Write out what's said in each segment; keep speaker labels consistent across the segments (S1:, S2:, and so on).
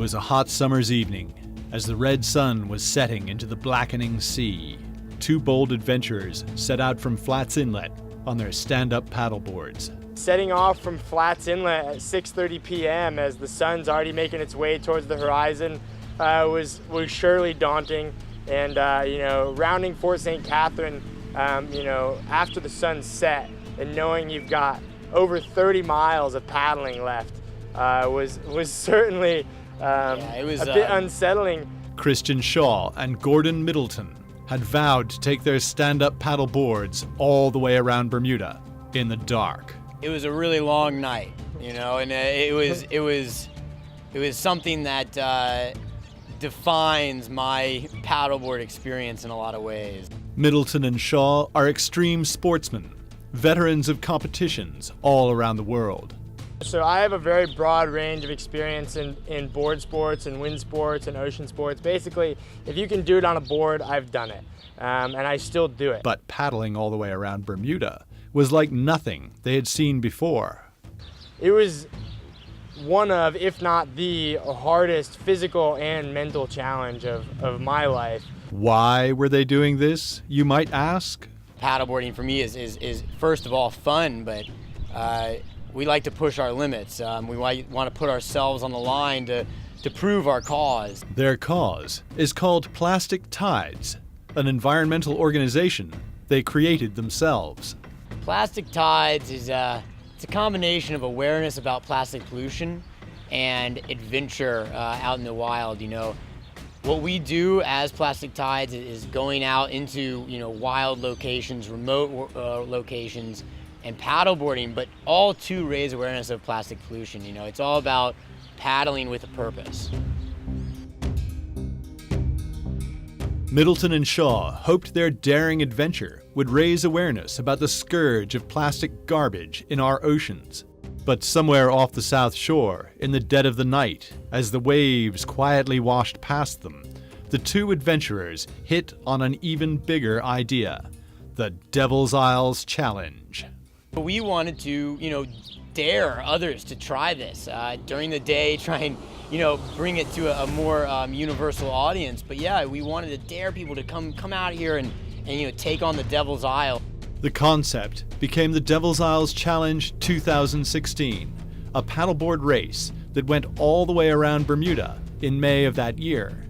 S1: was a hot summer's evening. As the red sun was setting into the blackening sea, two bold adventurers set out from Flats Inlet on their stand-up paddleboards.
S2: Setting off from Flats Inlet at 6:30 p.m. as the sun's already making its way towards the horizon was surely daunting. And rounding Fort St. Catherine, after the sun set and knowing you've got over 30 miles of paddling left was certainly a bit unsettling.
S1: Christian Shaw and Gordon Middleton had vowed to take their stand-up paddle boards all the way around Bermuda in the dark.
S3: It was a really long night, and it was something that defines my paddleboard experience in a lot of ways.
S1: Middleton and Shaw are extreme sportsmen, veterans of competitions all around the world.
S2: So I have a very broad range of experience in board sports and wind sports and ocean sports. Basically, if you can do it on a board, I've done it, and I still do it.
S1: But paddling all the way around Bermuda was like nothing they had seen before.
S2: It was one of, if not the hardest physical and mental challenge of my life.
S1: Why were they doing this, you might ask?
S3: Paddleboarding for me is first of all fun, but we like to push our limits. We want to put ourselves on the line to prove our cause.
S1: Their cause is called Plastictides, an environmental organization they created themselves.
S3: Plastictides is it's a combination of awareness about plastic pollution and adventure out in the wild. What we do as Plastictides is going out into wild locations, remote locations, and paddleboarding, but all to raise awareness of plastic pollution. It's all about paddling with a purpose.
S1: Middleton and Shaw hoped their daring adventure would raise awareness about the scourge of plastic garbage in our oceans. But somewhere off the South Shore, in the dead of the night, as the waves quietly washed past them, the two adventurers hit on an even bigger idea: the Devil's Isles Challenge.
S3: We wanted to, dare others to try this during the day, try and, bring it to a more universal audience. But yeah, we wanted to dare people to come out here and take on the Devil's Isle.
S1: The concept became the Devil's Isles Challenge 2016, a paddleboard race that went all the way around Bermuda in May of that year.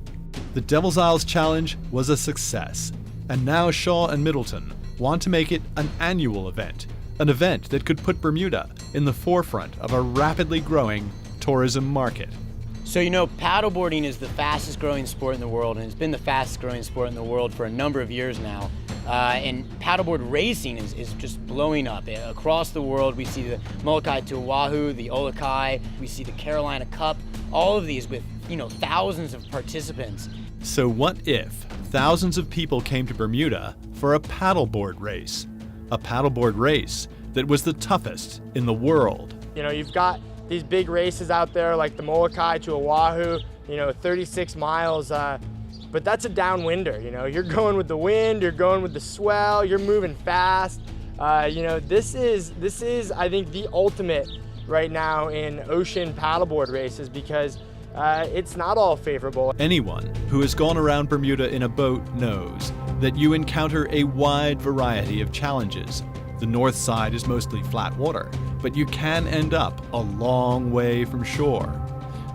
S1: The Devil's Isles Challenge was a success, and now Shaw and Middleton want to make it an annual event, an event that could put Bermuda in the forefront of a rapidly growing tourism market.
S3: So paddleboarding is the fastest growing sport in the world, and it's been the fastest growing sport in the world for a number of years now. And paddleboard racing is just blowing up. Across the world, we see the Molokai to Oahu, the Olokai, we see the Carolina Cup, all of these with thousands of participants.
S1: So what if thousands of people came to Bermuda for a paddleboard race? A paddleboard race that was the toughest in the world.
S2: You've got these big races out there like the Molokai to Oahu, 36 miles, but that's a downwinder. You're going with the wind, you're going with the swell, you're moving fast. This is I think the ultimate right now in ocean paddleboard races because it's not all favorable.
S1: Anyone who has gone around Bermuda in a boat knows that you encounter a wide variety of challenges. The north side is mostly flat water, but you can end up a long way from shore.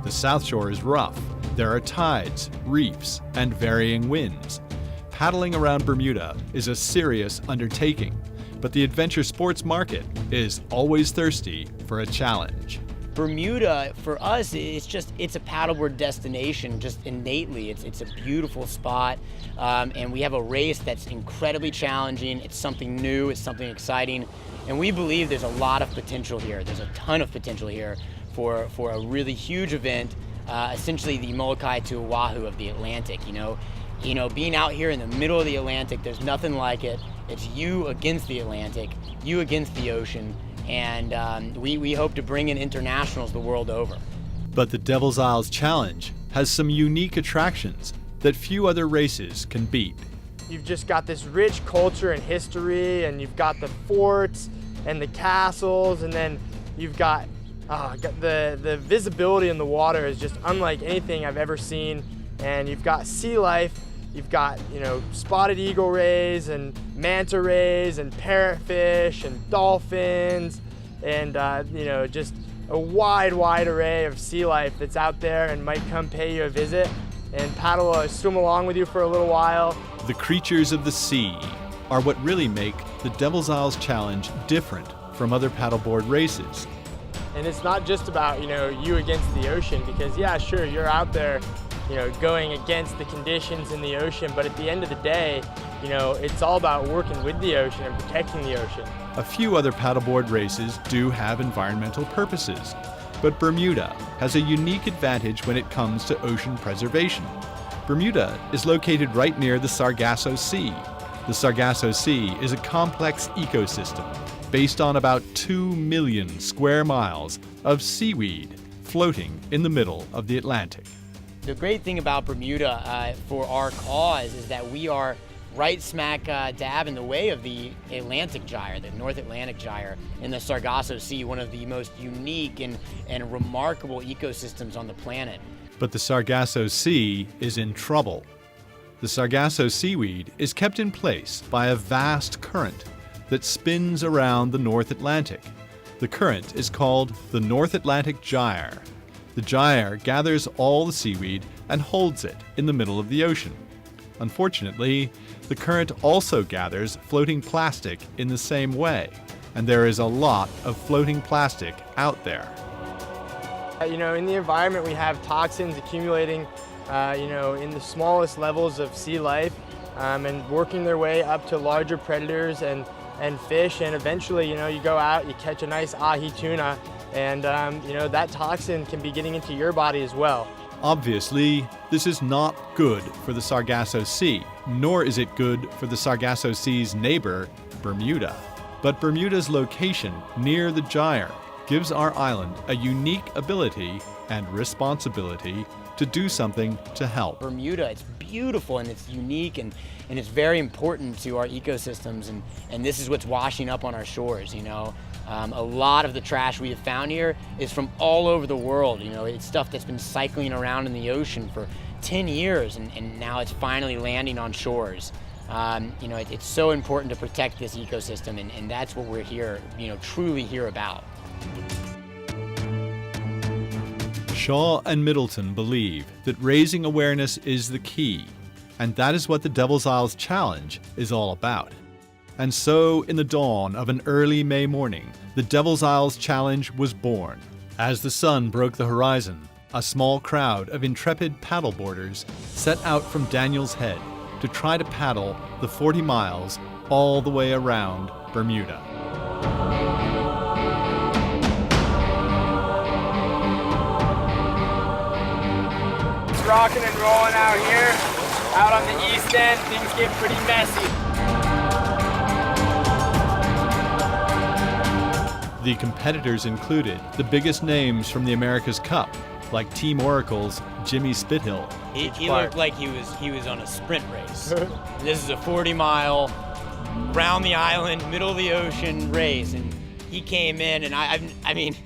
S1: The south shore is rough. There are tides, reefs, and varying winds. Paddling around Bermuda is a serious undertaking, but the adventure sports market is always thirsty for a challenge.
S3: Bermuda, for us, it's a paddleboard destination just innately. It's a beautiful spot, and we have a race that's incredibly challenging. It's something new, it's something exciting, and we believe there's a lot of potential here. There's a ton of potential here for a really huge event, essentially the Molokai to Oahu of the Atlantic. Being out here in the middle of the Atlantic, there's nothing like it. It's you against the Atlantic, you against the ocean. And we hope to bring in internationals the world over.
S1: But the Devil's Isles Challenge has some unique attractions that few other races can beat.
S2: You've just got this rich culture and history, and you've got the forts and the castles, and then you've got The visibility in the water is just unlike anything I've ever seen. And you've got sea life, you've got, spotted eagle rays and manta rays and parrotfish and dolphins and, just a wide array of sea life that's out there and might come pay you a visit and swim along with you for a little while.
S1: The creatures of the sea are what really make the Devil's Isles Challenge different from other paddleboard races.
S2: And it's not just about, you against the ocean, because yeah, sure, you're out there, going against the conditions in the ocean, but at the end of the day, it's all about working with the ocean and protecting the ocean.
S1: A few other paddleboard races do have environmental purposes, but Bermuda has a unique advantage when it comes to ocean preservation. Bermuda is located right near the Sargasso Sea. The Sargasso Sea is a complex ecosystem based on about 2 million square miles of seaweed floating in the middle of the Atlantic.
S3: The great thing about Bermuda for our cause is that we are right smack dab in the way of the Atlantic Gyre, the North Atlantic Gyre, in the Sargasso Sea, one of the most unique and remarkable ecosystems on the planet.
S1: But the Sargasso Sea is in trouble. The Sargasso seaweed is kept in place by a vast current that spins around the North Atlantic. The current is called the North Atlantic Gyre. The gyre gathers all the seaweed and holds it in the middle of the ocean. Unfortunately, the current also gathers floating plastic in the same way, and there is a lot of floating plastic out there.
S2: In the environment we have toxins accumulating, in the smallest levels of sea life and working their way up to larger predators and fish, and eventually, you go out, you catch a nice ahi tuna, and that toxin can be getting into your body as well.
S1: Obviously, this is not good for the Sargasso Sea, nor is it good for the Sargasso Sea's neighbor, Bermuda. But Bermuda's location near the gyre gives our island a unique ability and responsibility to do something to help.
S3: Bermuda, it's beautiful and it's unique and it's very important to our ecosystems, and this is what's washing up on our shores, A lot of the trash we have found here is from all over the world. It's stuff that's been cycling around in the ocean for 10 years, and now it's finally landing on shores. It's so important to protect this ecosystem, and that's what we're here, truly here about.
S1: Shaw and Middleton believe that raising awareness is the key, and that is what the Devil's Isles Challenge is all about. And so, in the dawn of an early May morning, the Devil's Isles Challenge was born. As the sun broke the horizon, a small crowd of intrepid paddleboarders set out from Daniels Head to try to paddle the 40 miles all the way around Bermuda.
S2: It's rocking and rolling out here. Out on the east end, things get pretty messy.
S1: The competitors included the biggest names from the America's Cup, like Team Oracle's Jimmy Spithill.
S3: He looked like he was on a sprint race. This is a 40-mile, round the island, middle of the ocean race, and he came in, and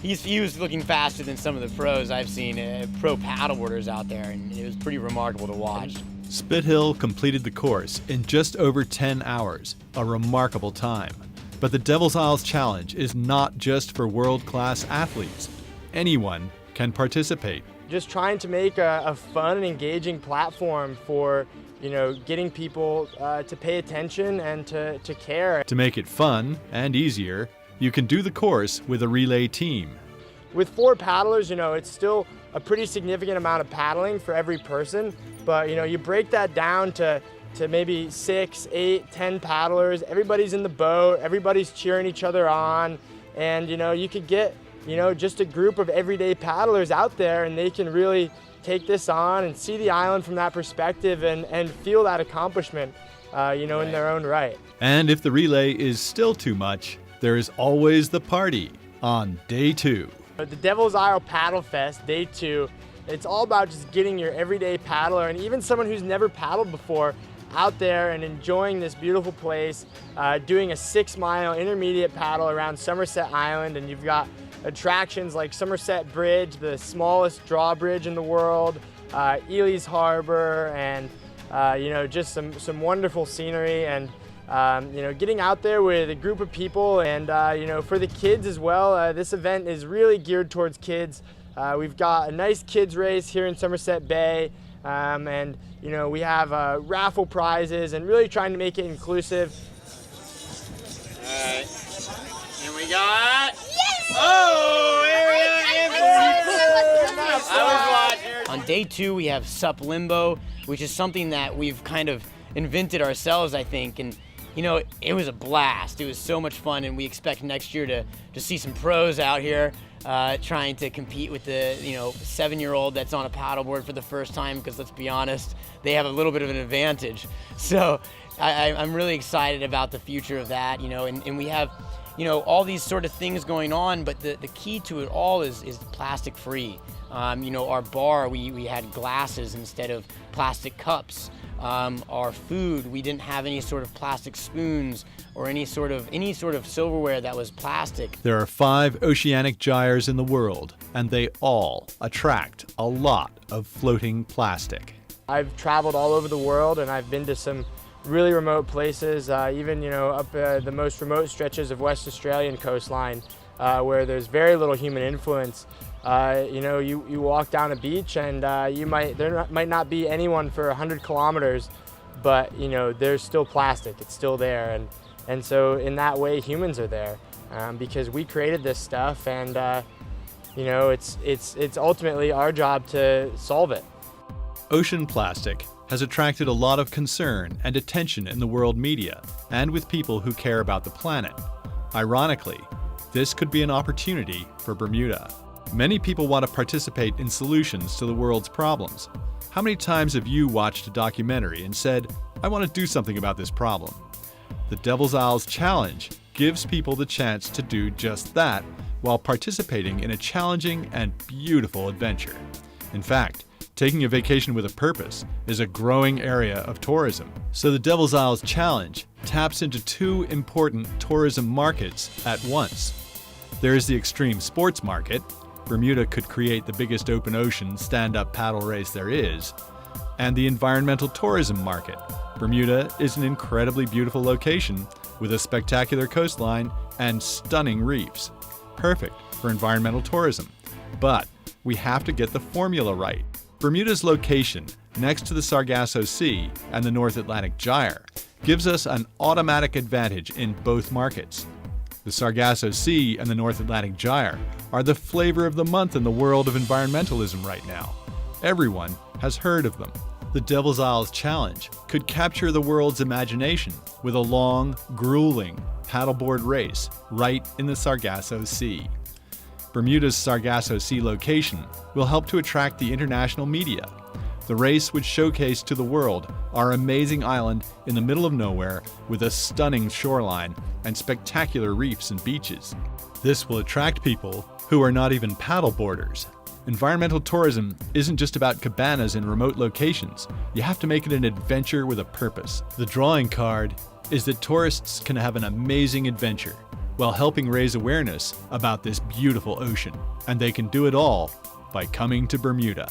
S3: he was looking faster than some of the pros I've seen, pro paddleboarders out there, and it was pretty remarkable to watch.
S1: Spithill completed the course in just over 10 hours, a remarkable time. But the Devil's Isles Challenge is not just for world-class athletes. Anyone can participate.
S2: Just trying to make a fun and engaging platform for, getting people to pay attention and to care.
S1: To make it fun and easier, you can do the course with a relay team.
S2: With 4 paddlers, it's still a pretty significant amount of paddling for every person, but you break that down to maybe 6, 8, 10 paddlers. Everybody's in the boat, everybody's cheering each other on, and you could get just a group of everyday paddlers out there, and they can really take this on and see the island from that perspective and feel that accomplishment in their own right.
S1: And if the relay is still too much, there is always the party on day 2.
S2: The Devil's Isle Paddle Fest, day 2, it's all about just getting your everyday paddler and even someone who's never paddled before out there and enjoying this beautiful place, doing a 6-mile intermediate paddle around Somerset Island, and you've got attractions like Somerset Bridge, the smallest drawbridge in the world, Ely's Harbor, and just some wonderful scenery, and getting out there with a group of people, and for the kids as well. This event is really geared towards kids. We've got a nice kids race here in Somerset Bay, and we have raffle prizes and really trying to make it inclusive.
S3: All right, and we got.
S4: Yes!
S3: Oh,
S4: I was watching.
S3: On day 2, we have Sup Limbo, which is something that we've kind of invented ourselves, I think, and it was a blast. It was so much fun, and we expect next year to see some pros out here trying to compete with the 7-year-old that's on a paddleboard for the first time, because let's be honest, they have a little bit of an advantage. So I'm really excited about the future of that, and we have all these sort of things going on, but the key to it all is plastic free. Our bar, we had glasses instead of plastic cups. Our food, we didn't have any sort of plastic spoons or any sort of silverware that was plastic.
S1: There are 5 oceanic gyres in the world, and they all attract a lot of floating plastic.
S2: I've traveled all over the world, and I've been to some really remote places, even up the most remote stretches of West Australian coastline, where there's very little human influence. You walk down a beach, and there might not be anyone for 100 kilometers, but there's still plastic. It's still there, and so in that way, humans are there, because we created this stuff, and it's ultimately our job to solve it.
S1: Ocean plastic has attracted a lot of concern and attention in the world media and with people who care about the planet. Ironically, this could be an opportunity for Bermuda. Many people want to participate in solutions to the world's problems. How many times have you watched a documentary and said, "I want to do something about this problem"? The Devil's Isles Challenge gives people the chance to do just that while participating in a challenging and beautiful adventure. In fact, taking a vacation with a purpose is a growing area of tourism. So the Devil's Isles Challenge taps into 2 important tourism markets at once. There is the extreme sports market. Bermuda could create the biggest open ocean stand-up paddle race there is. And the environmental tourism market. Bermuda is an incredibly beautiful location with a spectacular coastline and stunning reefs. Perfect for environmental tourism. But we have to get the formula right. Bermuda's location next to the Sargasso Sea and the North Atlantic Gyre gives us an automatic advantage in both markets. The Sargasso Sea and the North Atlantic Gyre are the flavor of the month in the world of environmentalism right now. Everyone has heard of them. The Devil's Isles Challenge could capture the world's imagination with a long, grueling paddleboard race right in the Sargasso Sea. Bermuda's Sargasso Sea location will help to attract the international media. The race would showcase to the world our amazing island in the middle of nowhere with a stunning shoreline and spectacular reefs and beaches. This will attract people who are not even paddleboarders. Environmental tourism isn't just about cabanas in remote locations. You have to make it an adventure with a purpose. The drawing card is that tourists can have an amazing adventure while helping raise awareness about this beautiful ocean. And they can do it all by coming to Bermuda.